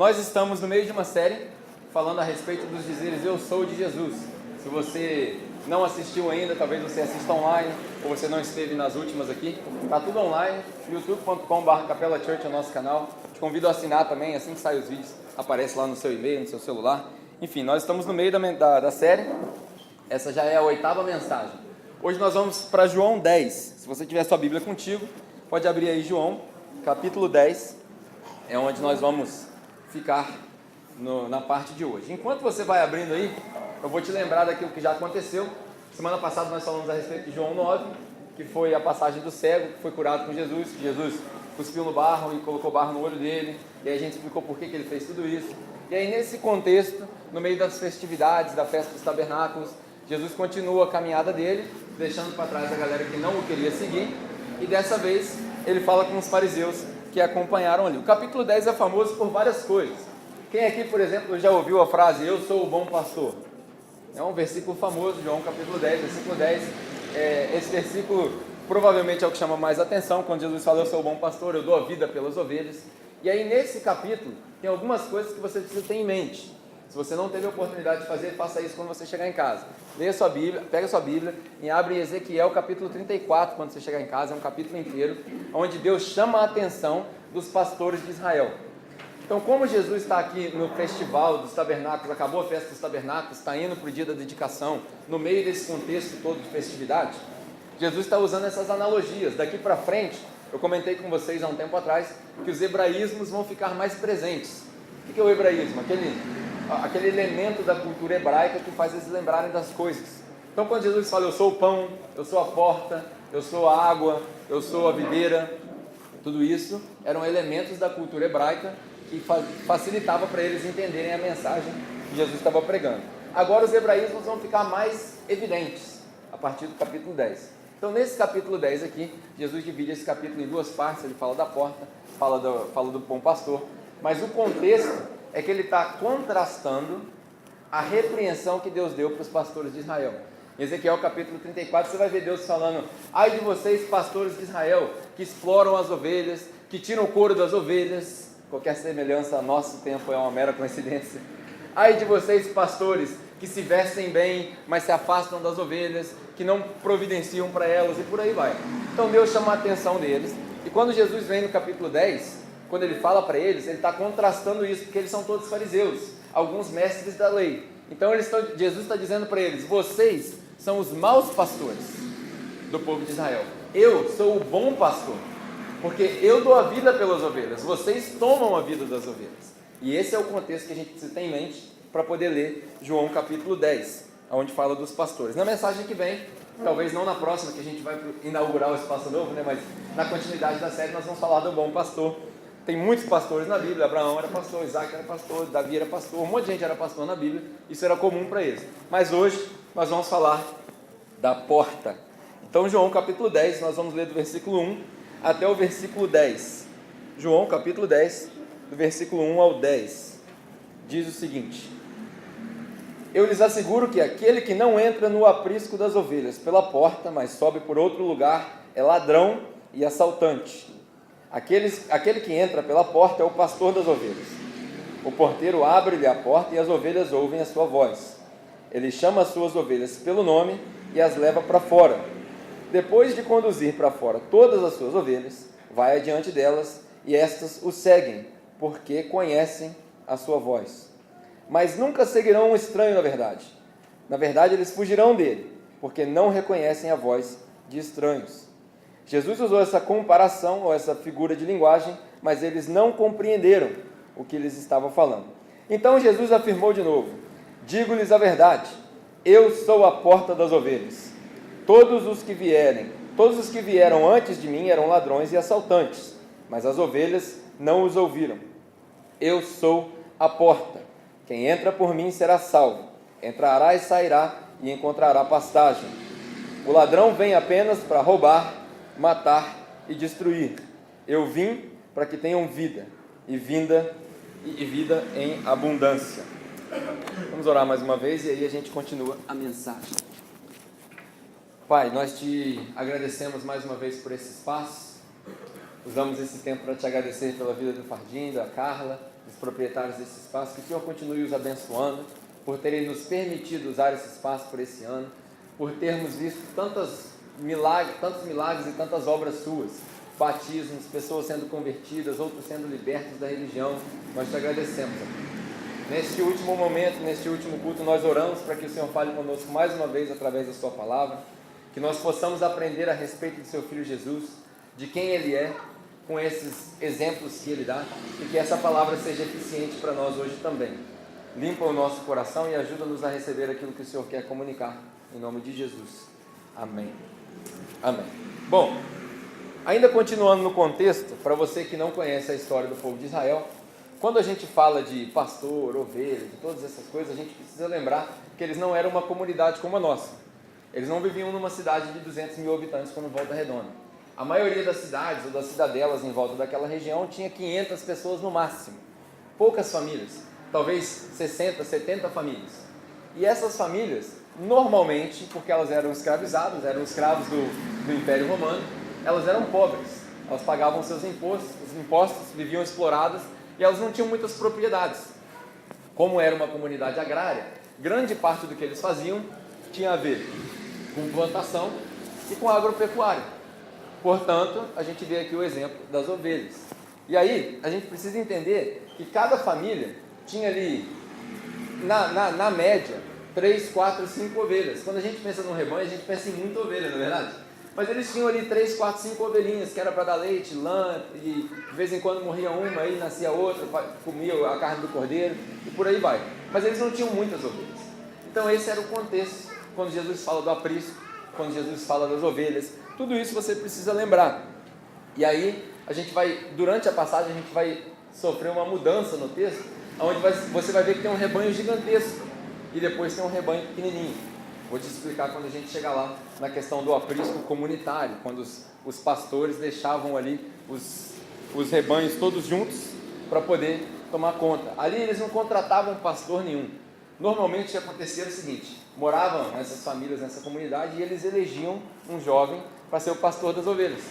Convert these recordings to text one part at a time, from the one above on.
Nós estamos no meio de uma série falando a respeito dos dizeres "Eu sou de Jesus". Se você não assistiu ainda, talvez você assista online, ou você não esteve nas últimas aqui, está tudo online, youtube.com/Capela Church é o nosso canal. Te convido a assinar também, assim que saem os vídeos, aparece lá no seu e-mail, no seu celular. Enfim, nós estamos no meio da série, essa já é a 8ª mensagem. Hoje nós vamos para João 10, se você tiver sua Bíblia contigo, pode abrir aí João, capítulo 10, é onde nós vamos ficar na parte de hoje. Enquanto você vai abrindo aí, eu vou te lembrar daquilo que já aconteceu. Semana passada nós falamos a respeito de João 9, que foi a passagem do cego, que foi curado com Jesus, que Jesus cuspiu no barro e colocou barro no olho dele, e aí a gente explicou por que ele fez tudo isso. E aí nesse contexto, no meio das festividades, da festa dos tabernáculos, Jesus continua a caminhada dele, deixando para trás a galera que não o queria seguir, e dessa vez ele fala com os fariseus que acompanharam ali. O capítulo 10 é famoso por várias coisas. Quem aqui, por exemplo, já ouviu a frase "Eu sou o bom pastor"? É um versículo famoso, João capítulo 10, versículo 10. Esse versículo provavelmente é o que chama mais atenção, quando Jesus fala "Eu sou o bom pastor, eu dou a vida pelas ovelhas". E aí nesse capítulo tem algumas coisas que você precisa ter em mente. Se você não teve a oportunidade de fazer, faça isso quando você chegar em casa. Leia sua Bíblia, pega sua Bíblia e abre Ezequiel capítulo 34, quando você chegar em casa, é um capítulo inteiro, onde Deus chama a atenção dos pastores de Israel. Então, como Jesus está aqui no festival dos tabernáculos, acabou a festa dos tabernáculos, está indo para o dia da dedicação, no meio desse contexto todo de festividade, Jesus está usando essas analogias. Daqui para frente, eu comentei com vocês há um tempo atrás, que os hebraísmos vão ficar mais presentes. O que é o hebraísmo? Aquele elemento da cultura hebraica que faz eles lembrarem das coisas. Então quando Jesus fala "Eu sou o pão, eu sou a porta, eu sou a água, eu sou a videira", tudo isso eram elementos da cultura hebraica que facilitava para eles entenderem a mensagem que Jesus estava pregando. Agora os hebraísmos vão ficar mais evidentes a partir do capítulo 10. Então nesse capítulo 10 aqui, Jesus divide esse capítulo em duas partes. Ele fala da porta, fala do bom pastor, mas o contexto é que ele está contrastando a repreensão que Deus deu para os pastores de Israel. Em Ezequiel capítulo 34, você vai ver Deus falando: "Ai de vocês, pastores de Israel, que exploram as ovelhas, que tiram o couro das ovelhas." Qualquer semelhança a nosso tempo é uma mera coincidência. "Ai de vocês, pastores, que se vestem bem, mas se afastam das ovelhas, que não providenciam para elas", e por aí vai. Então Deus chama a atenção deles, e quando Jesus vem no capítulo 10, quando ele fala para eles, ele está contrastando isso, porque eles são todos fariseus, alguns mestres da lei. Então Jesus está dizendo para eles: "Vocês são os maus pastores do povo de Israel. Eu sou o bom pastor, porque eu dou a vida pelas ovelhas, vocês tomam a vida das ovelhas." E esse é o contexto que a gente precisa ter em mente para poder ler João capítulo 10, onde fala dos pastores. Na mensagem que vem, talvez não na próxima, que a gente vai inaugurar o Espaço Novo, mas na continuidade da série nós vamos falar do bom pastor. Tem muitos pastores na Bíblia. Abraão era pastor, Isaac era pastor, Davi era pastor, um monte de gente era pastor na Bíblia, isso era comum para eles. Mas hoje nós vamos falar da porta. Então João capítulo 10, nós vamos ler do versículo 1 até o versículo 10. João capítulo 10, do versículo 1 ao 10, diz o seguinte: "Eu lhes asseguro que aquele que não entra no aprisco das ovelhas pela porta, mas sobe por outro lugar, é ladrão e assaltante. Aquele que entra pela porta é o pastor das ovelhas. O porteiro abre-lhe a porta e as ovelhas ouvem a sua voz. Ele chama as suas ovelhas pelo nome e as leva para fora. Depois de conduzir para fora todas as suas ovelhas, vai adiante delas e estas o seguem, porque conhecem a sua voz. Mas nunca seguirão um estranho na verdade. Na verdade, eles fugirão dele, porque não reconhecem a voz de estranhos." Jesus usou essa comparação, ou essa figura de linguagem, mas eles não compreenderam o que eles estavam falando. Então Jesus afirmou de novo: "Digo-lhes a verdade, eu sou a porta das ovelhas. Todos os que vieram antes de mim eram ladrões e assaltantes, mas as ovelhas não os ouviram. Eu sou a porta. Quem entra por mim será salvo. Entrará e sairá e encontrará pastagem. O ladrão vem apenas para roubar, matar e destruir. Eu vim para que tenham vida, e vida em abundância." Vamos orar mais uma vez e aí a gente continua a mensagem. Pai, nós te agradecemos mais uma vez por esse espaço. usamos esse tempo para te agradecer pela vida do Fardim, da Carla, dos proprietários desse espaço, que o Senhor continue os abençoando, por terem nos permitido usar esse espaço por esse ano, por termos visto tantos milagres e tantas obras suas, batismos, pessoas sendo convertidas, outros sendo libertos da religião. Nós te agradecemos, Senhor. Neste último momento, neste último culto, nós oramos para que o Senhor fale conosco mais uma vez através da sua palavra, que nós possamos aprender a respeito do seu Filho Jesus, de quem Ele é, com esses exemplos que Ele dá, e que essa palavra seja eficiente para nós hoje também. Limpa o nosso coração e ajuda-nos a receber aquilo que o Senhor quer comunicar, em nome de Jesus. Amém. Amém. Bom, ainda continuando no contexto, para você que não conhece a história do povo de Israel, quando a gente fala de pastor, ovelha, de todas essas coisas, a gente precisa lembrar que eles não eram uma comunidade como a nossa. Eles não viviam numa cidade de 200 mil habitantes como Volta Redonda. A maioria das cidades ou das cidadelas em volta daquela região tinha 500 pessoas no máximo. Poucas famílias, talvez 60, 70 famílias. E essas famílias, normalmente, porque elas eram escravizadas, eram escravos do Império Romano, elas eram pobres. Elas pagavam seus impostos, viviam exploradas, e elas não tinham muitas propriedades. Como era uma comunidade agrária, grande parte do que eles faziam tinha a ver com plantação e com agropecuária. Portanto, a gente vê aqui o exemplo das ovelhas. E aí, a gente precisa entender que cada família tinha ali, na média, 3, 4, 5 ovelhas. Quando a gente pensa num rebanho, a gente pensa em muita ovelha, não é verdade? Mas eles tinham ali 3, 4, 5 ovelhinhas, que era para dar leite, lã, e de vez em quando morria uma, aí nascia outra, comia a carne do cordeiro, e por aí vai. Mas eles não tinham muitas ovelhas. Então esse era o contexto, quando Jesus fala do aprisco, quando Jesus fala das ovelhas, tudo isso você precisa lembrar. E aí, a gente vai, durante a passagem, a gente vai sofrer uma mudança no texto, onde você vai ver que tem um rebanho gigantesco, e depois tem um rebanho pequenininho. Vou te explicar quando a gente chegar lá na questão do aprisco comunitário, quando os pastores deixavam ali os rebanhos todos juntos para poder tomar conta. Ali eles não contratavam pastor nenhum. Normalmente o que acontecia era o seguinte: moravam essas famílias nessa comunidade e eles elegiam um jovem para ser o pastor das ovelhas.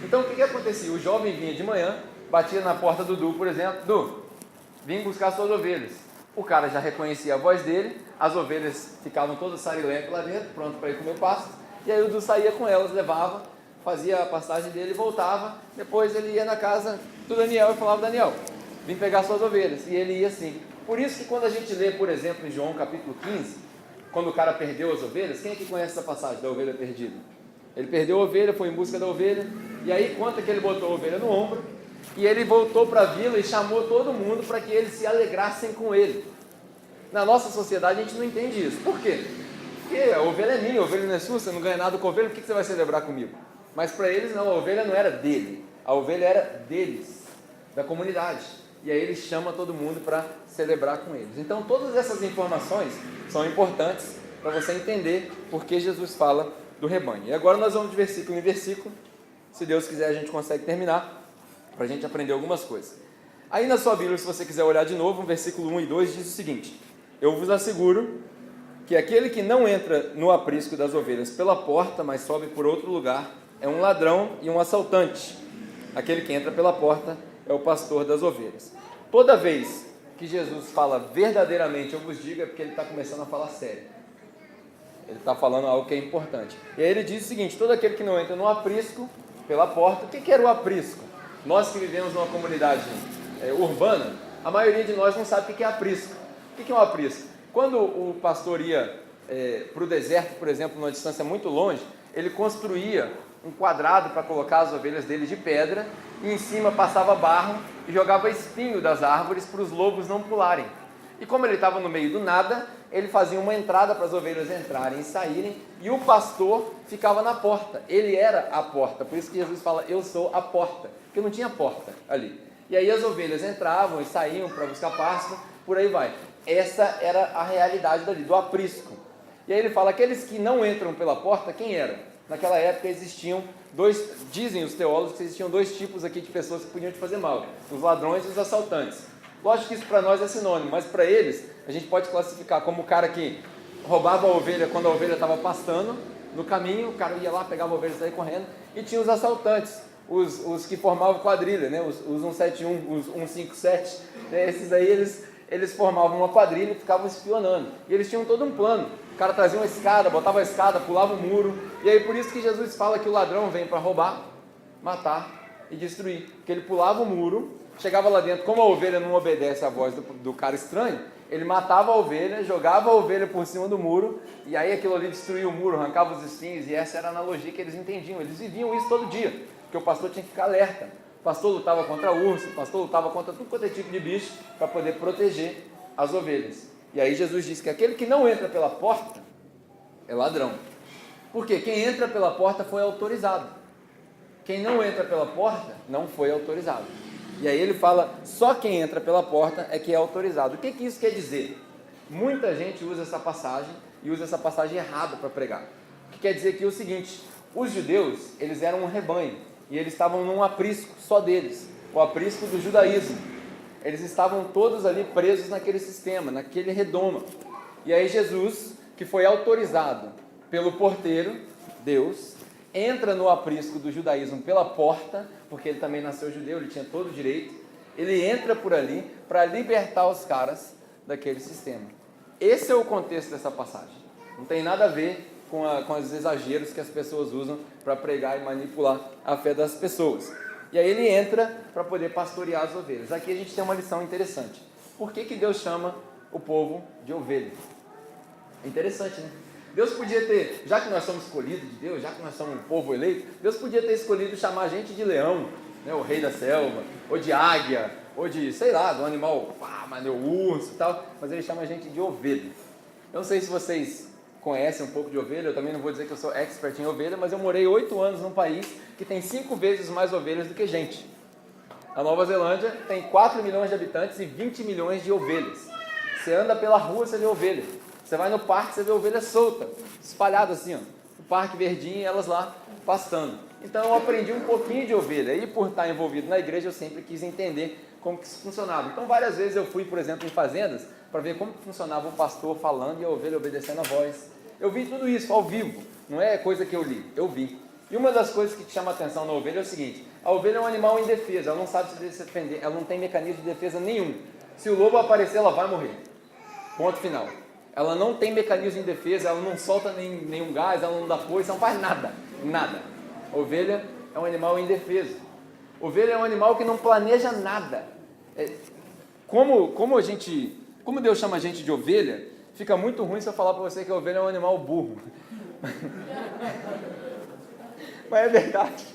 Então o que acontecia? O jovem vinha de manhã, batia na porta do Du, por exemplo: Du, vim buscar suas ovelhas. O cara já reconhecia a voz dele, as ovelhas ficavam todas sarilentas lá dentro, pronto para ir comer pasto, e aí o Du saía com elas, levava, fazia a pastagem dele, voltava, depois ele ia na casa do Daniel e falava: Daniel, vim pegar suas ovelhas, e ele ia assim. Por isso que quando a gente lê, por exemplo, em João capítulo 15, quando o cara perdeu as ovelhas, quem é que conhece essa passagem da ovelha perdida? Ele perdeu a ovelha, foi em busca da ovelha, e aí conta que ele botou a ovelha no ombro, e ele voltou para a vila e chamou todo mundo para que eles se alegrassem com ele. Na nossa sociedade a gente não entende isso. Por quê? Porque a ovelha é minha, a ovelha não é sua, você não ganha nada com a ovelha, por que você vai celebrar comigo? Mas para eles não, a ovelha não era dele, a ovelha era deles, da comunidade. E aí ele chama todo mundo para celebrar com eles. Então todas essas informações são importantes para você entender por que Jesus fala do rebanho. E agora nós vamos de versículo em versículo. Se Deus quiser a gente consegue terminar, para a gente aprender algumas coisas. Aí na sua Bíblia, se você quiser olhar de novo, o versículo 1 e 2 diz o seguinte: eu vos asseguro que aquele que não entra no aprisco das ovelhas pela porta, mas sobe por outro lugar, é um ladrão e um assaltante. Aquele que entra pela porta é o pastor das ovelhas. Toda vez que Jesus fala verdadeiramente, eu vos digo, é porque ele está começando a falar sério. Ele está falando algo que é importante. E aí ele diz o seguinte: todo aquele que não entra no aprisco pela porta. O que era o aprisco? Nós que vivemos numa comunidade urbana, a maioria de nós não sabe o que é aprisco. O que é um aprisco? Quando o pastor ia para o deserto, por exemplo, numa distância muito longe, ele construía um quadrado para colocar as ovelhas dele de pedra, e em cima passava barro e jogava espinho das árvores para os lobos não pularem. E como ele estava no meio do nada, ele fazia uma entrada para as ovelhas entrarem e saírem, e o pastor ficava na porta. Ele era a porta, por isso que Jesus fala: eu sou a porta, porque não tinha porta ali. E aí as ovelhas entravam e saíam para buscar pasto, por aí vai. Essa era a realidade dali, do aprisco. E aí ele fala: aqueles que não entram pela porta, quem eram? Naquela época existiam dizem os teólogos que existiam dois tipos aqui de pessoas que podiam te fazer mal: os ladrões e os assaltantes. Lógico que isso para nós é sinônimo, mas para eles a gente pode classificar como o cara que roubava a ovelha quando a ovelha estava pastando no caminho, o cara ia lá, pegava a ovelha e saía correndo. E tinha os assaltantes, os que formavam quadrilha, né? Os 171, os 157, né? Esses aí eles formavam uma quadrilha e ficavam espionando. E eles tinham todo um plano. O cara trazia uma escada, botava a escada, pulava o muro. E aí por isso que Jesus fala que o ladrão vem para roubar, matar e destruir. Porque ele pulava o muro, chegava lá dentro, como a ovelha não obedece à voz do cara estranho, ele matava a ovelha, jogava a ovelha por cima do muro, e aí aquilo ali destruía o muro, arrancava os espinhos, e essa era a analogia que eles entendiam. Eles viviam isso todo dia, porque o pastor tinha que ficar alerta. O pastor lutava contra urso, o pastor lutava contra tudo quanto é tipo de bicho, para poder proteger as ovelhas. E aí Jesus disse que aquele que não entra pela porta é ladrão. Por quê? Quem entra pela porta foi autorizado. Quem não entra pela porta não foi autorizado. E aí ele fala, só quem entra pela porta é que é autorizado. O que isso quer dizer? Muita gente usa essa passagem e usa essa passagem errada para pregar. O que quer dizer aqui é o seguinte, os judeus, eles eram um rebanho, e eles estavam num aprisco só deles, o aprisco do judaísmo. Eles estavam todos ali presos naquele sistema, naquele redoma. E aí Jesus, que foi autorizado pelo porteiro, Deus, entra no aprisco do judaísmo pela porta, porque ele também nasceu judeu, ele tinha todo o direito, ele entra por ali para libertar os caras daquele sistema. Esse é o contexto dessa passagem. Não tem nada a ver com os exageros que as pessoas usam para pregar e manipular a fé das pessoas. E aí ele entra para poder pastorear as ovelhas. Aqui a gente tem uma lição interessante. Por que Deus chama o povo de ovelha? É interessante, né? Deus podia ter, já que nós somos escolhidos de Deus, já que nós somos um povo eleito, Deus podia ter escolhido chamar a gente de leão, né, o rei da selva, ou de águia, ou de, sei lá, do animal, o urso e tal, mas ele chama a gente de ovelha. Eu não sei se vocês conhecem um pouco de ovelha, eu também não vou dizer que eu sou expert em ovelha, mas eu morei 8 anos num país que tem 5 vezes mais ovelhas do que gente. A Nova Zelândia tem 4 milhões de habitantes e 20 milhões de ovelhas. Você anda pela rua, você vê ovelha. Você vai no parque, você vê ovelha solta, espalhada assim, ó, o parque verdinho e elas lá pastando. Então eu aprendi um pouquinho de ovelha e por estar envolvido na igreja eu sempre quis entender como que isso funcionava. Então várias vezes eu fui, por exemplo, em fazendas para ver como funcionava o pastor falando e a ovelha obedecendo a voz. Eu vi tudo isso ao vivo, não é coisa que eu li, eu vi. E uma das coisas que te chama a atenção na ovelha é o seguinte, a ovelha é um animal indefeso, ela não sabe se defender, ela não tem mecanismo de defesa nenhum. Se o lobo aparecer, ela vai morrer. Ponto final. Ela não tem mecanismo de defesa, ela não solta nenhum gás, ela não dá foice, ela não faz nada, nada. A ovelha é um animal indefeso. Ovelha é um animal que não planeja nada. Como Deus chama a gente de ovelha, fica muito ruim se eu falar para você que a ovelha é um animal burro. Mas é verdade.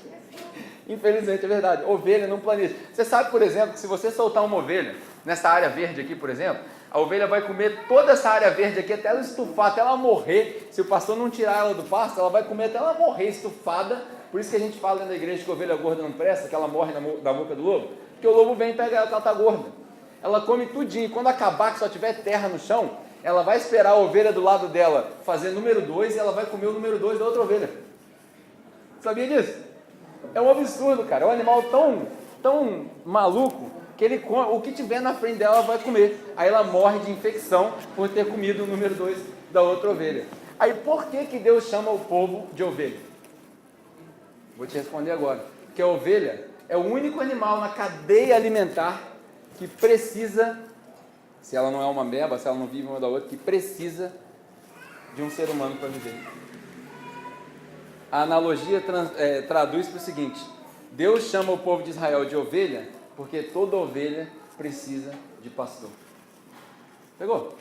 Infelizmente é verdade. Ovelha não planeja. Você sabe, por exemplo, que se você soltar uma ovelha nessa área verde aqui, por exemplo, a ovelha vai comer toda essa área verde aqui até ela estufar, até ela morrer. Se o pastor não tirar ela do pasto, ela vai comer até ela morrer estufada. Por isso que a gente fala dentro da igreja que a ovelha gorda não presta, que ela morre da boca do lobo. Porque o lobo vem e pega ela que ela está gorda. Ela come tudinho. Quando acabar, que só tiver terra no chão, ela vai esperar a ovelha do lado dela fazer número 2 e ela vai comer o número 2 da outra ovelha. Sabia disso? É um absurdo, cara. É um animal tão maluco que ele come, o que tiver na frente dela vai comer. Aí ela morre de infecção por ter comido o número 2 da outra ovelha. Aí por que Deus chama o povo de ovelha? Vou te responder agora. Porque a ovelha é o único animal na cadeia alimentar que precisa, se ela não é uma ameba, se ela não vive uma da outra, que precisa de um ser humano para viver. A analogia traduz para o seguinte: Deus chama o povo de Israel de ovelha porque toda ovelha precisa de pastor. Pegou?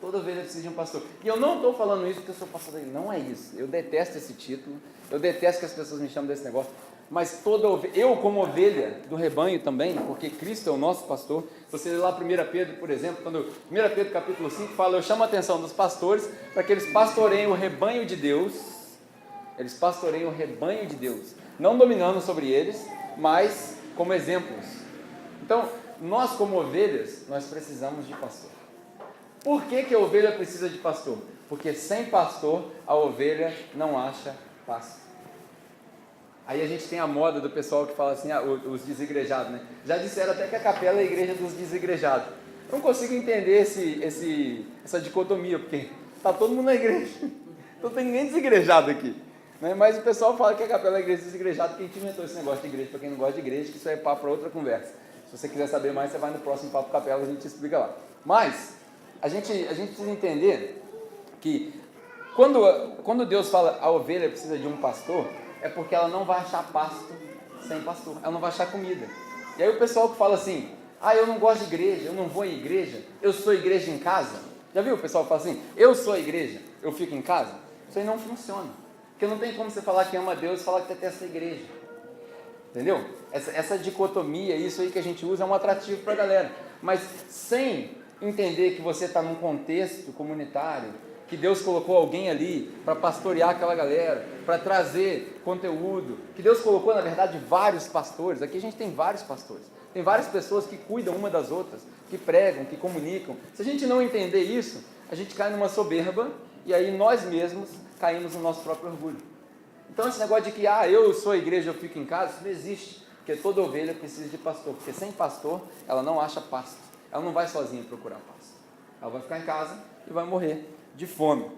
Toda ovelha precisa de um pastor. E eu não estou falando isso porque eu sou pastor dele. Não é isso. Eu detesto esse título. Eu detesto que as pessoas me chamem desse negócio. Mas toda ovelha, eu como ovelha do rebanho também, porque Cristo é o nosso pastor. Você lê lá 1 Pedro, por exemplo, quando 1 Pedro capítulo 5 fala, eu chamo a atenção dos pastores para que eles pastoreiem o rebanho de Deus. Eles pastoreiam o rebanho de Deus, não dominando sobre eles, mas como exemplos. Então, nós como ovelhas, nós precisamos de pastor. Por que a ovelha precisa de pastor? Porque sem pastor, a ovelha não acha pasto. Aí a gente tem a moda do pessoal que fala assim, os desigrejados, né? Já disseram até que a capela é a igreja dos desigrejados. Eu não consigo entender essa dicotomia, porque está todo mundo na igreja. Não tem ninguém desigrejado aqui. Né? Mas o pessoal fala que a capela é igreja desigrejada, que a gente inventou esse negócio de igreja, para quem não gosta de igreja, que isso é papo para outra conversa. Se você quiser saber mais, você vai no próximo Papo Capela, a gente explica lá. Mas, a gente precisa entender que quando Deus fala a ovelha precisa de um pastor, é porque ela não vai achar pasto sem pastor, ela não vai achar comida. E aí o pessoal que fala assim, eu não gosto de igreja, eu não vou em igreja, eu sou igreja em casa. Já viu o pessoal que fala assim, eu sou a igreja, eu fico em casa? Isso aí não funciona. Porque não tem como você falar que ama Deus e falar que detesta a igreja. Entendeu? Essa dicotomia, isso aí que a gente usa é um atrativo para a galera. Mas sem entender que você está num contexto comunitário, que Deus colocou alguém ali para pastorear aquela galera, para trazer conteúdo, que Deus colocou, na verdade, vários pastores. Aqui a gente tem vários pastores. Tem várias pessoas que cuidam uma das outras, que pregam, que comunicam. Se a gente não entender isso, a gente cai numa soberba e aí nós mesmos caímos no nosso próprio orgulho. Então esse negócio de que, eu sou a igreja, eu fico em casa, isso não existe. Porque toda ovelha precisa de pastor. Porque sem pastor, ela não acha pasto. Ela não vai sozinha procurar pasto. Ela vai ficar em casa e vai morrer de fome.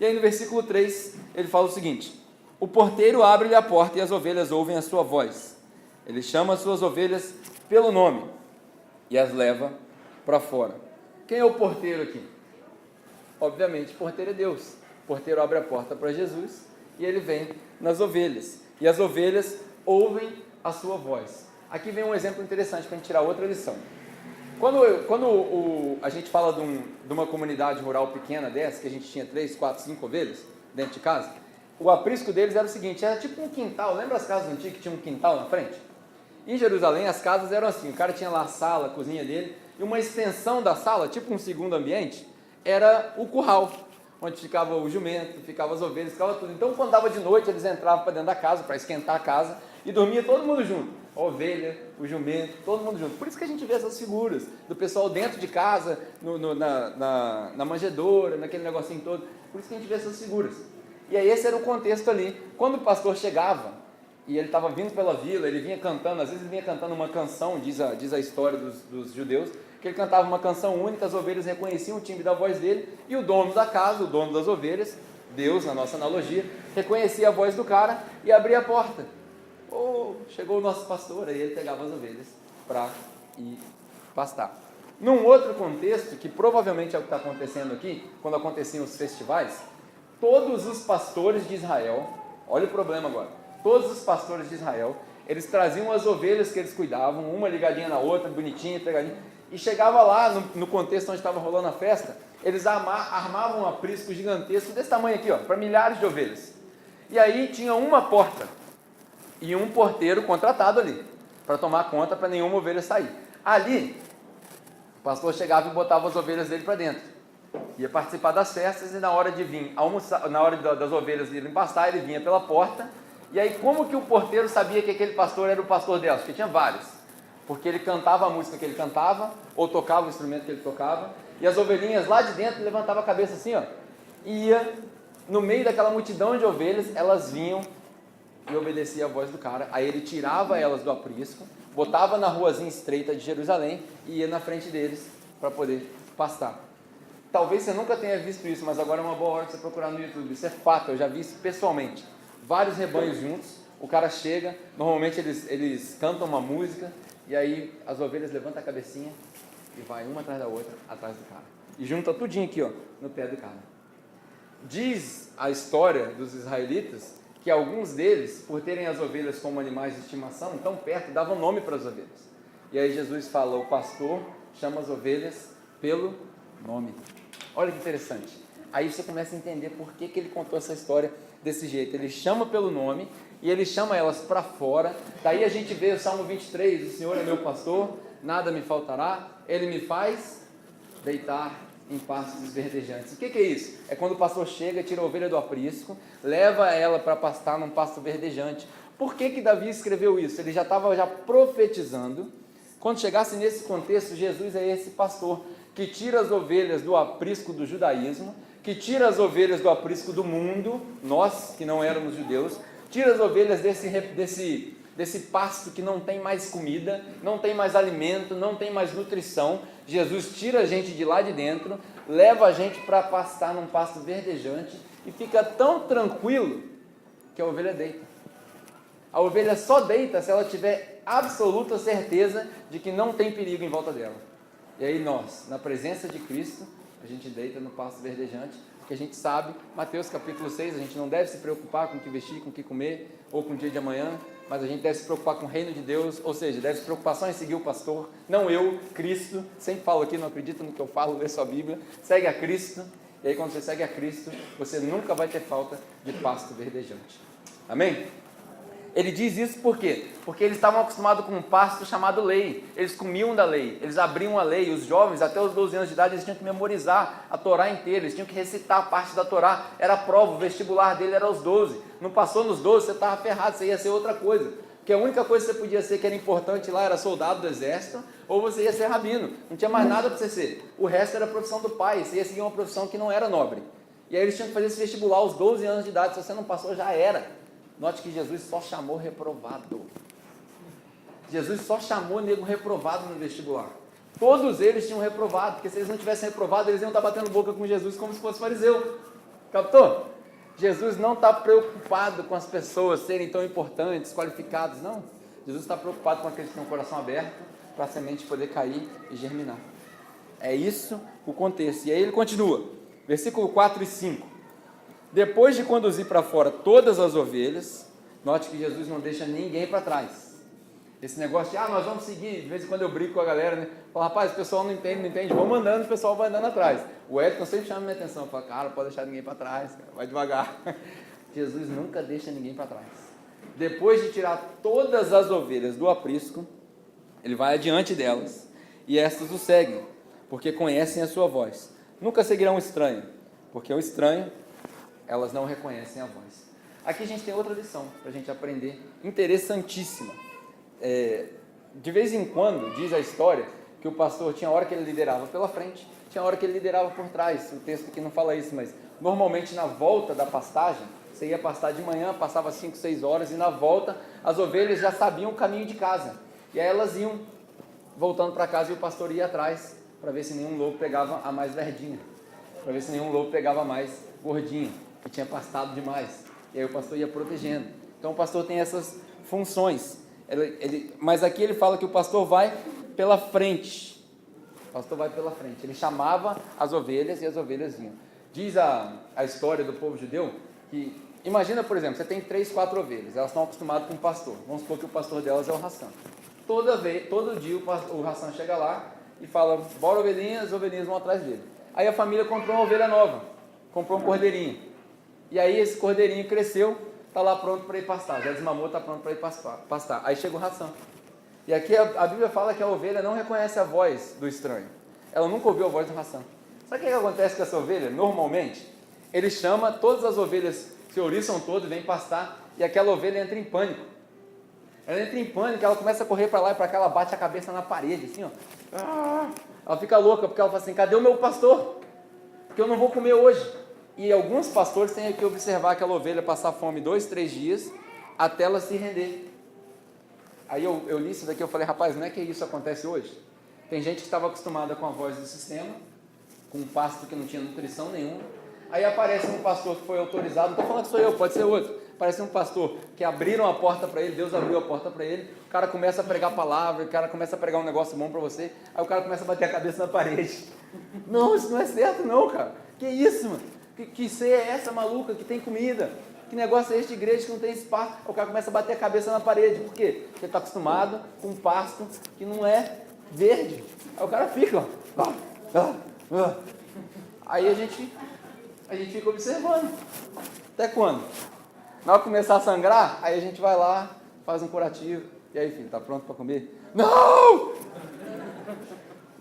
E aí no versículo 3, ele fala o seguinte: o porteiro abre-lhe a porta e as ovelhas ouvem a sua voz. Ele chama as suas ovelhas pelo nome e as leva para fora. Quem é o porteiro aqui? Obviamente, o porteiro é Deus. O porteiro abre a porta para Jesus e ele vem nas ovelhas. E as ovelhas ouvem a sua voz. Aqui vem um exemplo interessante para a gente tirar outra lição. Quando a gente fala de uma comunidade rural pequena dessa, que a gente tinha 3, 4, 5 ovelhas dentro de casa, o aprisco deles era o seguinte, era tipo um quintal. Lembra as casas antigas que tinham um quintal na frente? Em Jerusalém as casas eram assim, o cara tinha lá a sala, a cozinha dele, e uma extensão da sala, tipo um segundo ambiente, era o curral, onde ficava o jumento, ficava as ovelhas, ficava tudo. Então quando dava de noite eles entravam para dentro da casa, para esquentar a casa, e dormia todo mundo junto. A ovelha, o jumento, todo mundo junto. Por isso que a gente vê essas figuras do pessoal dentro de casa, na manjedoura, naquele negocinho todo. Por isso que a gente vê essas figuras. E aí esse era o contexto ali. Quando o pastor chegava, e ele estava vindo pela vila, ele vinha cantando, às vezes ele vinha cantando uma canção, diz a história dos judeus, que ele cantava uma canção única, as ovelhas reconheciam o timbre da voz dele, e o dono da casa, o dono das ovelhas, Deus, na nossa analogia, reconhecia a voz do cara e abria a porta. Chegou o nosso pastor, aí ele pegava as ovelhas para ir pastar. Num outro contexto, que provavelmente é o que está acontecendo aqui, quando aconteciam os festivais, todos os pastores de Israel, olha o problema agora, todos os pastores de Israel, eles traziam as ovelhas que eles cuidavam, uma ligadinha na outra, bonitinha, pegadinha, e chegava lá, no contexto onde estava rolando a festa, eles armavam um aprisco gigantesco, desse tamanho aqui, para milhares de ovelhas. E aí tinha uma porta, e um porteiro contratado ali, para tomar conta, para nenhuma ovelha sair. Ali, o pastor chegava e botava as ovelhas dele para dentro, ia participar das festas, e na hora de vir almoçar, na hora das ovelhas irem pastar, ele vinha pela porta. E aí como que o porteiro sabia que aquele pastor era o pastor delas? Porque tinha vários, porque ele cantava a música que ele cantava, ou tocava o instrumento que ele tocava, e as ovelhinhas lá de dentro levantavam a cabeça assim, e ia no meio daquela multidão de ovelhas, elas vinham e obedecia a voz do cara. Aí ele tirava elas do aprisco, botava na ruazinha estreita de Jerusalém e ia na frente deles para poder pastar. Talvez você nunca tenha visto isso, mas agora é uma boa hora de você procurar no YouTube. Isso é fato, eu já vi isso pessoalmente. Vários rebanhos juntos, o cara chega, normalmente eles cantam uma música, e aí as ovelhas levantam a cabecinha e vai uma atrás da outra, atrás do cara. E junta tudinho aqui, no pé do cara. Diz a história dos israelitas que alguns deles, por terem as ovelhas como animais de estimação, tão perto, davam nome para as ovelhas. E aí Jesus fala, o pastor chama as ovelhas pelo nome. Olha que interessante. Aí você começa a entender por que ele contou essa história desse jeito. Ele chama pelo nome e ele chama elas para fora. Daí a gente vê o Salmo 23, o Senhor é meu pastor, nada me faltará, Ele me faz deitar em pastos verdejantes. O que é isso? É quando o pastor chega, tira a ovelha do aprisco, leva ela para pastar num pasto verdejante. Por que Davi escreveu isso? Ele já estava profetizando. Quando chegasse nesse contexto, Jesus é esse pastor que tira as ovelhas do aprisco do judaísmo, que tira as ovelhas do aprisco do mundo, nós que não éramos judeus, tira as ovelhas desse pasto que não tem mais comida, não tem mais alimento, não tem mais nutrição. Jesus tira a gente de lá de dentro, leva a gente para pastar num pasto verdejante e fica tão tranquilo que a ovelha deita. A ovelha só deita se ela tiver absoluta certeza de que não tem perigo em volta dela. E aí nós, na presença de Cristo, a gente deita no pasto verdejante, porque a gente sabe, Mateus capítulo 6, a gente não deve se preocupar com o que vestir, com o que comer, ou com o dia de amanhã, mas a gente deve se preocupar com o reino de Deus, ou seja, deve se preocupar só em seguir o pastor, não eu, Cristo. Sempre falo aqui, não acredita no que eu falo, lê sua Bíblia, segue a Cristo, e aí quando você segue a Cristo, você nunca vai ter falta de pasto verdejante. Amém? Ele diz isso por quê? Porque eles estavam acostumados com um pasto chamado lei. Eles comiam da lei, eles abriam a lei. Os jovens, até os 12 anos de idade, eles tinham que memorizar a Torá inteira, eles tinham que recitar a parte da Torá. Era a prova, o vestibular dele era aos 12. Não passou nos 12, você estava ferrado, você ia ser outra coisa. Porque a única coisa que você podia ser que era importante lá era soldado do exército, ou você ia ser rabino. Não tinha mais nada para você ser. O resto era a profissão do pai, você ia seguir uma profissão que não era nobre. E aí eles tinham que fazer esse vestibular aos 12 anos de idade. Se você não passou, já era. Note que Jesus só chamou reprovado. Jesus só chamou nego reprovado no vestibular. Todos eles tinham reprovado, porque se eles não tivessem reprovado, eles iam estar batendo boca com Jesus como se fosse fariseu. Captou? Jesus não está preocupado com as pessoas serem tão importantes, qualificadas, não. Jesus está preocupado com aqueles que têm o coração aberto para a semente poder cair e germinar. É isso o contexto. E aí ele continua, versículo 4 e 5. Depois de conduzir para fora todas as ovelhas, note que Jesus não deixa ninguém para trás. Esse negócio de, nós vamos seguir, de vez em quando eu brinco com a galera, né? Falo, rapaz, o pessoal não entende, vamos andando, o pessoal vai andando atrás. O Edson sempre chama minha atenção, eu falo, cara, não pode deixar ninguém para trás, cara, vai devagar. Jesus nunca deixa ninguém para trás. Depois de tirar todas as ovelhas do aprisco, ele vai adiante delas, e estas o seguem, porque conhecem a sua voz. Nunca seguirão um estranho, porque o estranho elas não reconhecem a voz. Aqui a gente tem outra lição para a gente aprender, interessantíssima. De vez em quando, diz a história, que o pastor tinha hora que ele liderava pela frente, tinha hora que ele liderava por trás. O texto aqui não fala isso, mas normalmente na volta da pastagem, você ia pastar de manhã, passava 5, 6 horas, e na volta as ovelhas já sabiam o caminho de casa. E aí elas iam voltando para casa e o pastor ia atrás para ver se nenhum lobo pegava a mais verdinha, para ver se nenhum lobo pegava a mais gordinha, que tinha pastado demais, e aí o pastor ia protegendo. Então o pastor tem essas funções, mas aqui ele fala que o pastor vai pela frente, ele chamava as ovelhas e as ovelhas vinham. Diz a história do povo judeu, que imagina, por exemplo, você tem 3, 4 ovelhas, elas estão acostumadas com o pastor, vamos supor que o pastor delas é o Hassan. Todo dia o Hassan chega lá e fala, bora ovelhinhas, as ovelhinhas vão atrás dele. Aí a família comprou uma ovelha nova, comprou um cordeirinho. E aí esse cordeirinho cresceu, está lá pronto para ir pastar, já desmamou, está pronto para ir pastar. Aí chega o Hassan. E aqui a Bíblia fala que a ovelha não reconhece a voz do estranho. Ela nunca ouviu a voz do Hassan. Sabe o que acontece com essa ovelha? Normalmente, ele chama todas as ovelhas, se ouriçam todo e vem pastar, e aquela ovelha entra em pânico. Ela entra em pânico, ela começa a correr para lá e para cá, ela bate a cabeça na parede, assim, ó. Ela fica louca, porque ela fala assim, cadê o meu pastor? Porque eu não vou comer hoje. E alguns pastores têm que observar aquela ovelha passar fome 2, 3 dias, até ela se render. Aí eu li isso daqui, eu falei, rapaz, não é que isso acontece hoje? Tem gente que estava acostumada com a voz do sistema, com um pasto que não tinha nutrição nenhuma, aí aparece um pastor que foi autorizado, não estou falando que sou eu, pode ser outro, aparece um pastor que abriram a porta para ele, Deus abriu a porta para ele, o cara começa a pregar a palavra, o cara começa a pregar um negócio bom para você, aí o cara começa a bater a cabeça na parede. Não, isso não é certo não, cara, que isso, mano? Que ceia é essa maluca que tem comida? Que negócio é este de igreja que não tem espaço? O cara começa a bater a cabeça na parede. Por quê? Porque ele está acostumado com um pasto que não é verde. Aí o cara fica, ó. Aí a gente fica observando. Até quando? Na hora que começar a sangrar, aí a gente vai lá, faz um curativo. E aí, filho, tá pronto para comer? Não!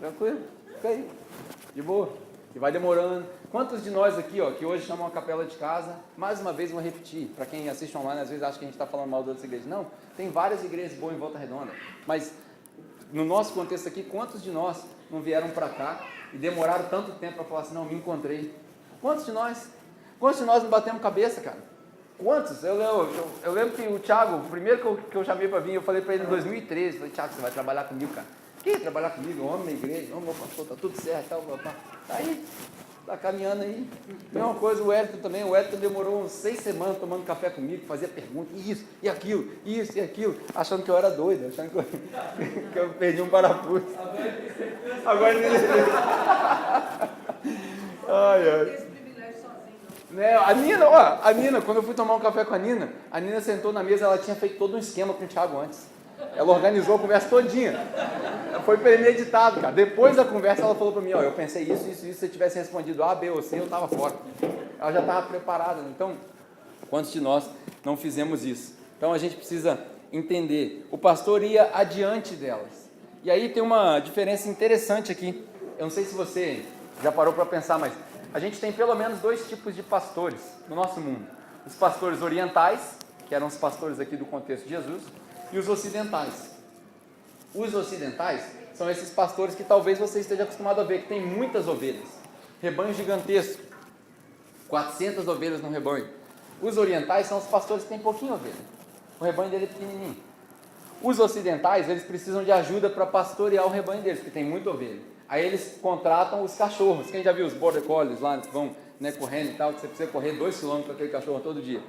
Tranquilo? Fica aí. De boa. E vai demorando. Quantos de nós aqui, ó, que hoje chamam a capela de casa, mais uma vez vou repetir, para quem assiste online, às vezes acha que a gente está falando mal de outras igrejas. Não, tem várias igrejas boas em Volta Redonda, mas no nosso contexto aqui, quantos de nós não vieram para cá e demoraram tanto tempo para falar assim, não, me encontrei? Quantos de nós? Quantos de nós não batemos cabeça, cara? Quantos? Eu lembro que o Thiago, o primeiro que eu chamei para vir, eu falei para ele em 2013, falei, Thiago, você vai trabalhar comigo, cara? Quem trabalhar comigo? Homem na igreja, meu pastor, tá tudo certo, tal, tá aí. Tá caminhando aí. Mesma coisa o Wellington também. O Wellington demorou uns 6 semanas tomando café comigo, fazia perguntas, isso e aquilo, achando que eu era doido, achando que eu perdi um parafuso. Agora ele ai. Né? A Nina, quando eu fui tomar um café com a Nina sentou na mesa, ela tinha feito todo um esquema com o Thiago antes. Ela organizou a conversa todinha. Foi premeditado, cara. Depois da conversa, ela falou para mim, eu pensei isso, se você tivesse respondido A, B ou C, eu estava fora. Ela já estava preparada. Então, quantos de nós não fizemos isso? Então, a gente precisa entender. O pastor ia adiante delas. E aí tem uma diferença interessante aqui. Eu não sei se você já parou para pensar, mas a gente tem pelo menos 2 tipos de pastores no nosso mundo. Os pastores orientais, que eram os pastores aqui do contexto de Jesus, e os ocidentais. Os ocidentais são esses pastores que talvez você esteja acostumado a ver, que tem muitas ovelhas, rebanho gigantesco, 400 ovelhas no rebanho. Os orientais são os pastores que têm pouquinho ovelha, o rebanho dele é pequenininho. Os ocidentais, eles precisam de ajuda para pastorear o rebanho deles, porque tem muita ovelha. Aí eles contratam os cachorros. Quem já viu os border collies lá, que vão correndo e tal, que você precisa correr 2 km com aquele cachorro todo dia.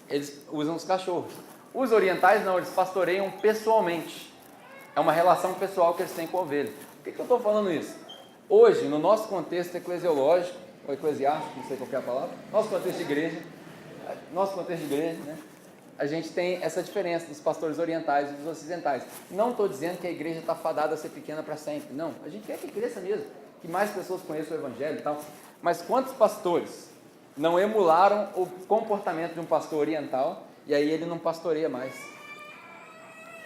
Eles usam os cachorros. Os orientais não, eles pastoreiam pessoalmente. É uma relação pessoal que eles têm com a ovelha. Por que eu estou falando isso? Hoje, no nosso contexto eclesiológico, ou eclesiástico, não sei qual é a palavra, nosso contexto de igreja, né? A gente tem essa diferença dos pastores orientais e dos ocidentais. Não estou dizendo que a igreja está fadada a ser pequena para sempre. Não, a gente quer que cresça mesmo, que mais pessoas conheçam o evangelho e tal. Mas quantos pastores não emularam o comportamento de um pastor oriental e aí ele não pastoreia mais?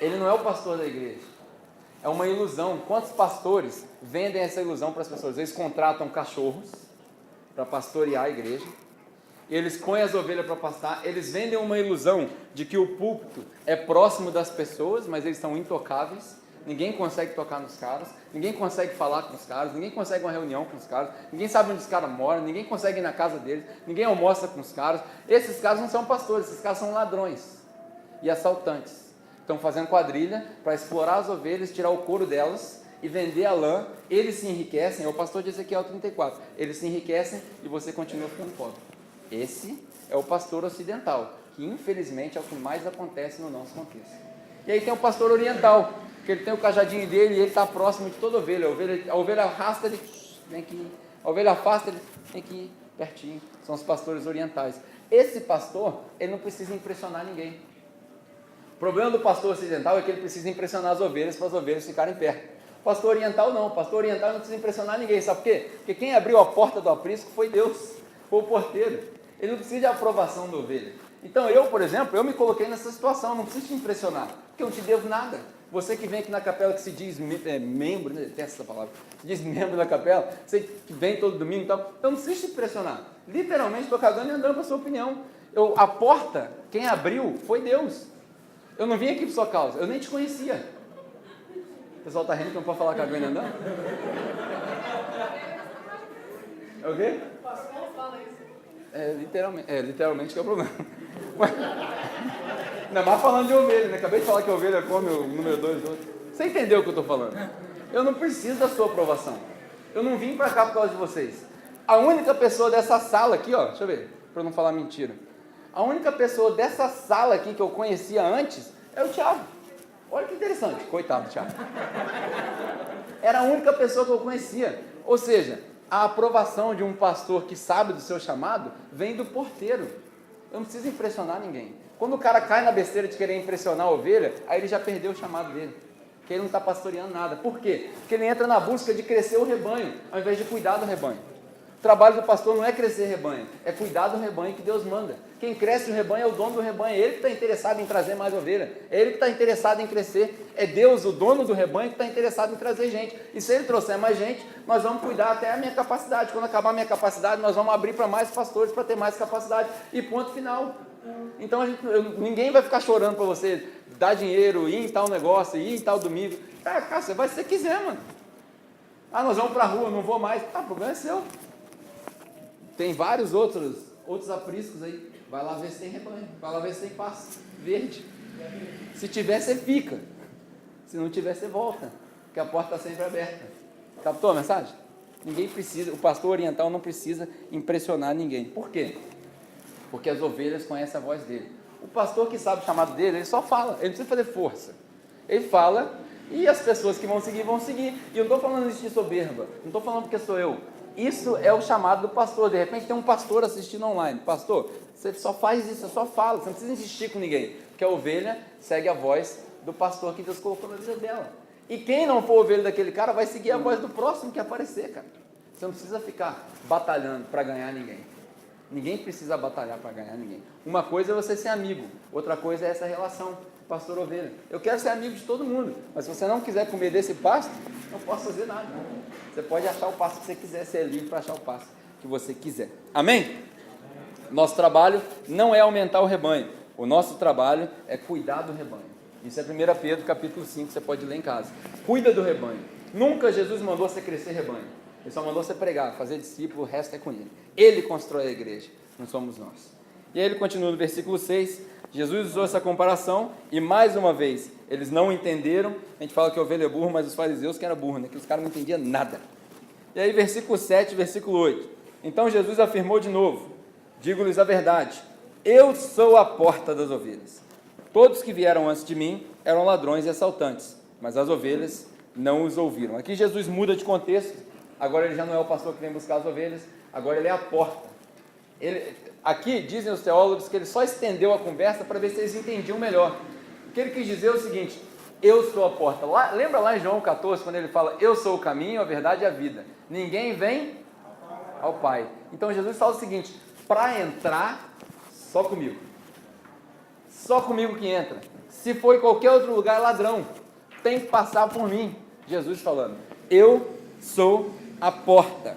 Ele não é o pastor da igreja. É uma ilusão. Quantos pastores vendem essa ilusão para as pessoas? Eles contratam cachorros para pastorear a igreja, eles põem as ovelhas para pastar, eles vendem uma ilusão de que o púlpito é próximo das pessoas, mas eles são intocáveis, ninguém consegue tocar nos caras, ninguém consegue falar com os caras, ninguém consegue uma reunião com os caras, ninguém sabe onde os caras moram, ninguém consegue ir na casa deles, ninguém almoça com os caras. Esses caras não são pastores, esses caras são ladrões e assaltantes. Estão fazendo quadrilha para explorar as ovelhas, tirar o couro delas e vender a lã. Eles se enriquecem, é o pastor de Ezequiel 34, eles se enriquecem e você continua ficando pobre. Esse é o pastor ocidental, que infelizmente é o que mais acontece no nosso contexto. E aí tem o pastor oriental, que ele tem o cajadinho dele e ele está próximo de toda ovelha. A ovelha arrasta, ele vem aqui. A ovelha afasta, ele vem aqui pertinho. São os pastores orientais. Esse pastor, ele não precisa impressionar ninguém. O problema do pastor ocidental é que ele precisa impressionar as ovelhas para as ovelhas ficarem perto. O pastor oriental não. O pastor oriental não precisa impressionar ninguém. Sabe por quê? Porque quem abriu a porta do aprisco foi Deus, foi o porteiro. Ele não precisa de aprovação da ovelha. Então eu, por exemplo, eu me coloquei nessa situação. Não preciso te impressionar, porque eu não te devo nada. Você que vem aqui na capela, que se diz membro, né? Tem essa palavra, se diz membro da capela, você que vem todo domingo e tal, eu não preciso te impressionar. Literalmente estou cagando e andando para a sua opinião. A porta, quem abriu foi Deus. Eu não vim aqui por sua causa, eu nem te conhecia. O pessoal está rindo que não pode falar cagando e andando? É o quê? O pastor fala isso. Literalmente que é o problema. Ainda mais falando de ovelha, né? Acabei de falar que a ovelha come o número 2 do outro. Você entendeu o que eu estou falando? Eu não preciso da sua aprovação. Eu não vim para cá por causa de vocês. A única pessoa dessa sala aqui, ó, deixa eu ver, para eu não falar mentira. A única pessoa dessa sala aqui que eu conhecia antes é o Thiago. Olha que interessante. Coitado do Thiago. Era a única pessoa que eu conhecia. Ou seja, a aprovação de um pastor que sabe do seu chamado vem do porteiro. Eu não preciso impressionar ninguém. Quando o cara cai na besteira de querer impressionar a ovelha, aí ele já perdeu o chamado dele. Porque ele não está pastoreando nada. Por quê? Porque ele entra na busca de crescer o rebanho, ao invés de cuidar do rebanho. O trabalho do pastor não é crescer rebanho, é cuidar do rebanho que Deus manda. Quem cresce o rebanho é o dono do rebanho, é ele que está interessado em trazer mais ovelha, é ele que está interessado em crescer, é Deus, o dono do rebanho, que está interessado em trazer gente. E se ele trouxer mais gente, nós vamos cuidar até a minha capacidade. Quando acabar a minha capacidade, nós vamos abrir para mais pastores, para ter mais capacidade, e ponto final. Então ninguém vai ficar chorando para você dar dinheiro, ir em tal negócio, ir em tal domingo. Cara, você vai se você quiser, mano. Nós vamos para a rua, não vou mais. O problema é seu. Tem vários outros apriscos aí. Vai lá ver se tem rebanho. Vai lá ver se tem pasto verde. Se tiver, você fica. Se não tiver, você volta. Porque a porta está sempre aberta. Captou a mensagem? Ninguém precisa, o pastor oriental não precisa impressionar ninguém. Por quê? Porque as ovelhas conhecem a voz dele. O pastor que sabe o chamado dele, ele só fala, ele não precisa fazer força. Ele fala e as pessoas que vão seguir, vão seguir. E eu não estou falando isso de soberba, não estou falando porque sou eu. Isso é o chamado do pastor. De repente tem um pastor assistindo online. Pastor, você só faz isso, você só fala, você não precisa insistir com ninguém. Porque a ovelha segue a voz do pastor que Deus colocou na vida dela. E quem não for ovelha daquele cara vai seguir a voz do próximo que aparecer, cara. Você não precisa ficar batalhando para ganhar ninguém. Ninguém precisa batalhar para ganhar ninguém. Uma coisa é você ser amigo, outra coisa é essa relação pastor-ovelha. Eu quero ser amigo de todo mundo, mas se você não quiser comer desse pasto, não posso fazer nada. Você pode achar o pasto que você quiser, ser livre para achar o pasto que você quiser. Amém? Nosso trabalho não é aumentar o rebanho. O nosso trabalho é cuidar do rebanho. Isso é 1 Pedro capítulo 5, você pode ler em casa. Cuida do rebanho. Nunca Jesus mandou você crescer rebanho. Ele só mandou você pregar, fazer discípulo, o resto é com ele. Ele constrói a igreja, não somos nós. E aí ele continua no versículo 6, Jesus usou essa comparação e mais uma vez, eles não entenderam. A gente fala que a ovelha é burro, mas os fariseus que eram burros, né? Que os caras não entendiam nada. E aí versículo 7, versículo 8. Então Jesus afirmou de novo, digo-lhes a verdade, eu sou a porta das ovelhas. Todos que vieram antes de mim eram ladrões e assaltantes, mas as ovelhas não os ouviram. Aqui Jesus muda de contexto, agora ele já não é o pastor que vem buscar as ovelhas, agora ele é a porta. Aqui dizem os teólogos que ele só estendeu a conversa para ver se eles entendiam melhor. O que ele quis dizer é o seguinte, eu sou a porta. Lembra lá em João 14, quando ele fala, eu sou o caminho, a verdade e a vida. Ninguém vem ao Pai. Então Jesus fala o seguinte, para entrar, só comigo. Só comigo que entra. Se for em qualquer outro lugar, é ladrão. Tem que passar por mim. Jesus falando, eu sou a porta.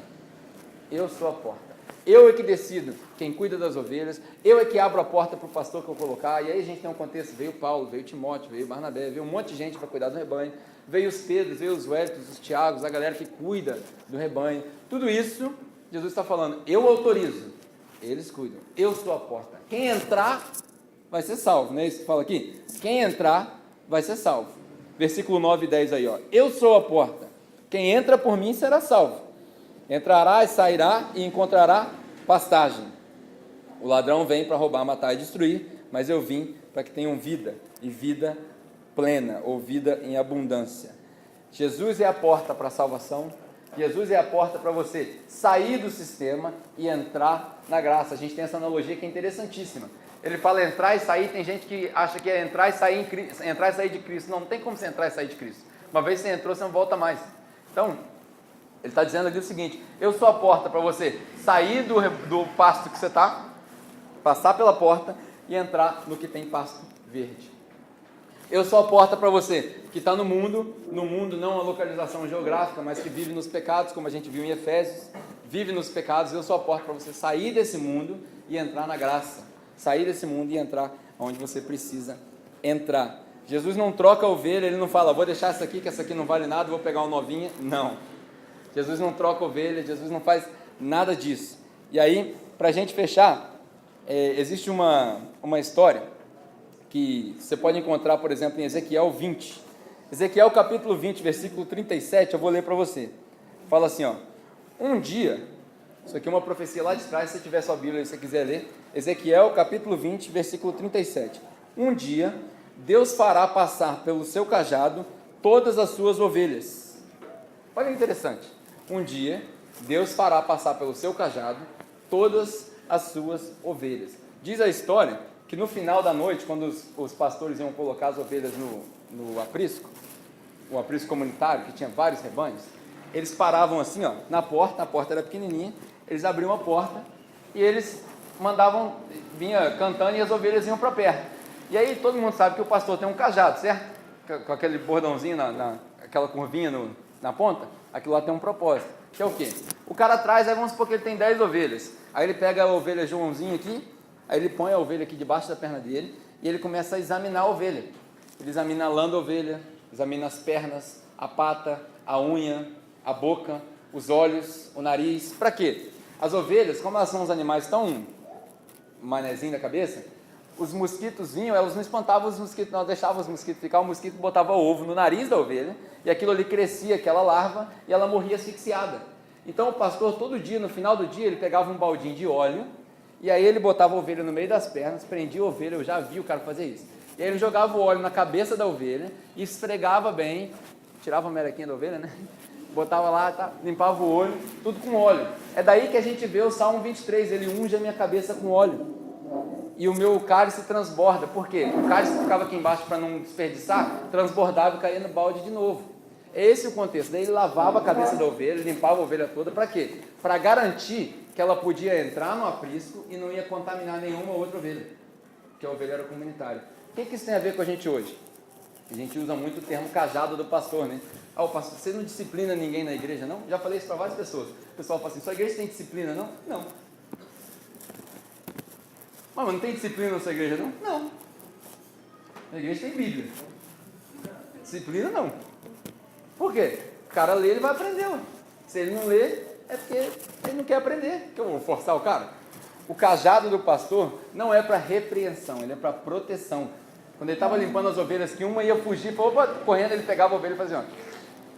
Eu sou a porta. Eu é que decido quem cuida das ovelhas. Eu é que abro a porta para o pastor que eu colocar. E aí a gente tem um contexto, veio Paulo, veio Timóteo, veio Barnabé, veio um monte de gente para cuidar do rebanho. Veio os Pedros, veio os Wellingtons, os Tiagos, a galera que cuida do rebanho. Tudo isso, Jesus está falando, eu autorizo. Eles cuidam. Eu sou a porta. Quem entrar vai ser salvo, não é isso que fala aqui? Quem entrar vai ser salvo. Versículo 9 e 10 aí, ó. Eu sou a porta. Quem entra por mim será salvo. Entrará e sairá e encontrará pastagem. O ladrão vem para roubar, matar e destruir, mas eu vim para que tenham vida, e vida plena, ou vida em abundância. Jesus é a porta para a salvação. Jesus é a porta para você sair do sistema e entrar na graça. A gente tem essa analogia que é interessantíssima. Ele fala entrar e sair, tem gente que acha que é entrar e sair, entrar e sair de Cristo. Não tem como você entrar e sair de Cristo. Uma vez você entrou, você não volta mais. Então, ele está dizendo ali o seguinte, eu sou a porta para você sair do pasto que você está, passar pela porta e entrar no que tem pasto verde. Eu sou a porta para você que está no mundo não a localização geográfica, mas que vive nos pecados, como a gente viu em Efésios, vive nos pecados. Eu sou a porta para você sair desse mundo e entrar na graça. Sair desse mundo e entrar onde você precisa entrar. Jesus não troca a ovelha, ele não fala, vou deixar essa aqui, que essa aqui não vale nada, vou pegar uma novinha. Não. Jesus não troca a ovelha, Jesus não faz nada disso. E aí, para a gente fechar, existe uma história que você pode encontrar, por exemplo, em Ezequiel 20. Ezequiel capítulo 20, versículo 37, eu vou ler para você. Fala assim, ó, um dia, isso aqui é uma profecia lá de trás, se você tiver sua Bíblia e você quiser ler, Ezequiel capítulo 20, versículo 37. Um dia, Deus fará passar pelo seu cajado todas as suas ovelhas. Olha que interessante. Um dia, Deus fará passar pelo seu cajado todas as suas ovelhas. Diz a história que no final da noite, quando os pastores iam colocar as ovelhas no aprisco, o aprisco comunitário, que tinha vários rebanhos, eles paravam assim, ó, na porta, a porta era pequenininha, eles abriam a porta e eles mandavam, vinha cantando e as ovelhas iam para perto. E aí todo mundo sabe que o pastor tem um cajado, certo? Com aquele bordãozinho, aquela curvinha na ponta, aquilo lá tem um propósito, que é o quê? O cara atrás, aí vamos supor que ele tem 10 ovelhas, aí ele pega a ovelha Joãozinho aqui, aí ele põe a ovelha aqui debaixo da perna dele, e ele começa a examinar a ovelha. Ele examina a lã da ovelha, examina as pernas, a pata, a unha, a boca, os olhos, o nariz. Para quê? As ovelhas, como elas são uns animais tão manezinho da cabeça, os mosquitos vinham, elas não espantavam os mosquitos, não deixavam os mosquitos ficar, o mosquito botava ovo no nariz da ovelha, e aquilo ali crescia, aquela larva, e ela morria asfixiada. Então o pastor, todo dia, no final do dia, ele pegava um baldinho de óleo, e aí ele botava a ovelha no meio das pernas, prendia a ovelha, eu já vi o cara fazer isso. E aí ele jogava o óleo na cabeça da ovelha, esfregava bem, tirava a melequinha da ovelha, né? Botava lá, tá, limpava o olho, tudo com óleo. É daí que a gente vê o Salmo 23, ele unge a minha cabeça com óleo. E o meu cálice transborda. Por quê? O cálice que ficava aqui embaixo para não desperdiçar, transbordava e caía no balde de novo. Esse é o contexto. Daí ele lavava a cabeça da ovelha, limpava a ovelha toda, para quê? Para garantir que ela podia entrar no aprisco e não ia contaminar nenhuma outra ovelha, porque a ovelha era comunitária. O que isso tem a ver com a gente hoje? A gente usa muito o termo cajado do pastor, né? Ah, o pastor, você não disciplina ninguém na igreja, não? Já falei isso para várias pessoas. O pessoal fala assim, sua igreja tem disciplina, não? Não. Mas não tem disciplina na sua igreja, não? Não. A igreja tem Bíblia. Disciplina, não. Por quê? O cara lê, ele vai aprender. Ué. Se ele não lê, é porque ele não quer aprender. Que eu vou forçar o cara? O cajado do pastor não é para repreensão, ele é para proteção. Quando ele estava limpando as ovelhas, que uma ia fugir, opa, correndo, ele pegava a ovelha e fazia, ó,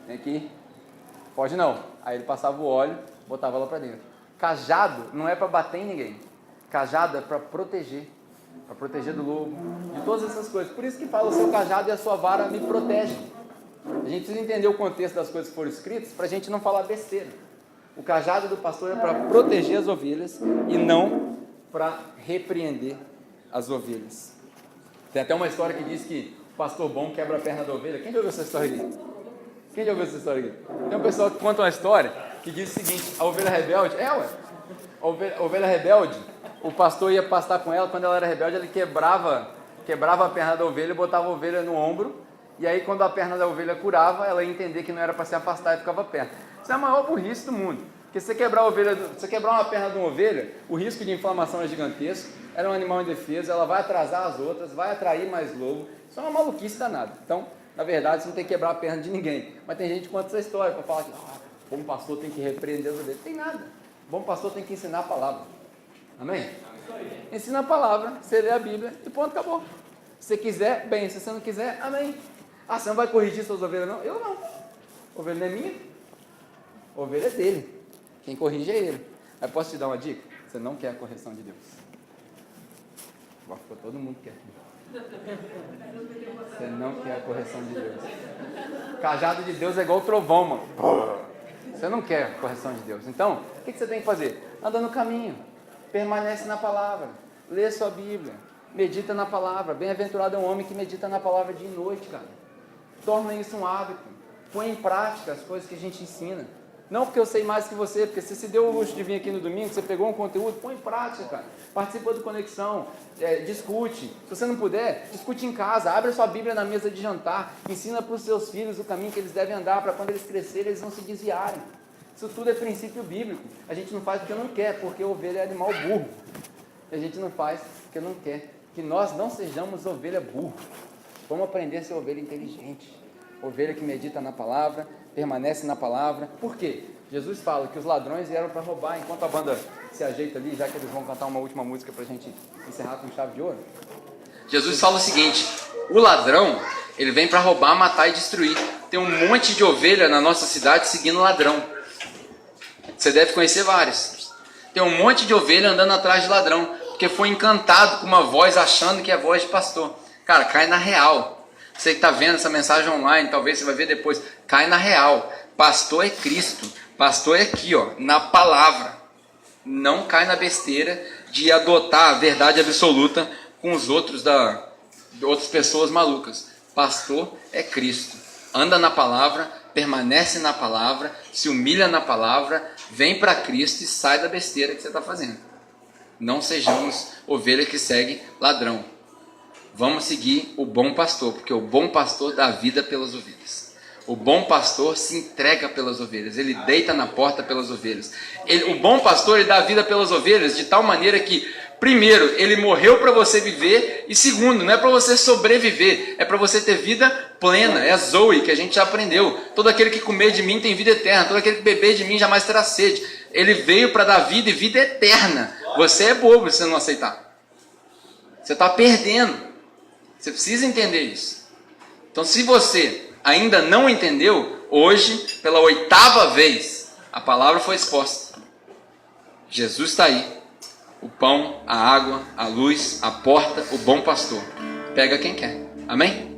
vem aqui, pode não. Aí ele passava o óleo, botava ela para dentro. Cajado não é para bater em ninguém. Cajado é para proteger do lobo, de todas essas coisas. Por isso que fala, o seu cajado e a sua vara me protegem. A gente precisa entender o contexto das coisas que foram escritas para a gente não falar besteira. O cajado do pastor é para proteger as ovelhas e não para repreender as ovelhas. Tem até uma história que diz que o pastor bom quebra a perna da ovelha. Quem já ouviu essa história aqui? Quem já ouviu essa história aqui? Tem um pessoal que conta uma história que diz o seguinte, a ovelha rebelde, a ovelha rebelde, o pastor ia pastar com ela, quando ela era rebelde, ele quebrava a perna da ovelha e botava a ovelha no ombro, e aí quando a perna da ovelha curava, ela ia entender que não era para se afastar e ficava perto. Isso é a maior burrice do mundo, porque se você quebrar uma perna de uma ovelha, o risco de inflamação é gigantesco, ela é um animal indefeso, ela vai atrasar as outras, vai atrair mais lobo, isso é uma maluquice danada. Então, na verdade, você não tem que quebrar a perna de ninguém, mas tem gente que conta essa história para falar que bom pastor tem que repreender as ovelhas. Não tem nada, bom pastor tem que ensinar a palavra. Amém? Ensina a palavra, você lê a Bíblia e ponto, acabou. Se você quiser, bem, se você não quiser, amém. Ah, você não vai corrigir suas ovelhas, não? Eu não. A ovelha não é minha. A ovelha é dele. Quem corrige é ele. Mas posso te dar uma dica? Você não quer a correção de Deus. Agora ficou todo mundo quer. Você não quer a correção de Deus. O cajado de Deus é igual o trovão, mano. Você não quer a correção de Deus. Então, o que você tem que fazer? Anda no caminho. Permanece na palavra. Lê sua Bíblia. Medita na palavra. Bem-aventurado é um homem que medita na palavra dia e noite, cara. Torna isso um hábito. Põe em prática as coisas que a gente ensina. Não porque eu sei mais que você, porque se deu o luxo de vir aqui no domingo, você pegou um conteúdo, põe em prática, cara. Participa do Conexão, discute. Se você não puder, discute em casa, abre a sua Bíblia na mesa de jantar, ensina para os seus filhos o caminho que eles devem andar, para quando eles crescerem, eles não se desviarem. Isso tudo é princípio bíblico. A gente não faz porque não quer, porque a ovelha é animal burro. A gente não faz porque não quer. Que nós não sejamos ovelha burro. Vamos aprender a ser ovelha inteligente. Ovelha que medita na palavra, permanece na palavra. Por quê? Jesus fala que os ladrões vieram para roubar. Enquanto a banda se ajeita ali, já que eles vão cantar uma última música para a gente encerrar com chave de ouro. Jesus fala o seguinte: o ladrão, ele vem para roubar, matar e destruir. Tem um monte de ovelha na nossa cidade seguindo o ladrão. Você deve conhecer vários. Tem um monte de ovelha andando atrás de ladrão, porque foi encantado com uma voz achando que é voz de pastor. Cara, cai na real. Você que está vendo essa mensagem online, talvez você vai ver depois. Cai na real. Pastor é Cristo. Pastor é aqui, ó, na palavra. Não cai na besteira de adotar a verdade absoluta com os outros outras pessoas malucas. Pastor é Cristo. Anda na palavra, permanece na palavra, se humilha na palavra, vem para Cristo e sai da besteira que você está fazendo. Não sejamos ovelha que segue ladrão. Vamos seguir o bom pastor, porque o bom pastor dá vida pelas ovelhas. O bom pastor se entrega pelas ovelhas, ele deita na porta pelas ovelhas. O bom pastor, ele dá vida pelas ovelhas de tal maneira que, primeiro, ele morreu para você viver, e segundo, não é para você sobreviver, é para você ter vida plena. É a Zoe, que a gente já aprendeu. Todo aquele que comer de mim tem vida eterna, todo aquele que beber de mim jamais terá sede. Ele veio para dar vida e vida eterna. Você é bobo se você não aceitar. Você está perdendo. Você precisa entender isso. Então, se você ainda não entendeu, hoje, pela 8ª vez, A palavra foi exposta. Jesus está aí. O pão, a água, a luz, a porta, o bom pastor. Pega quem quer. Amém?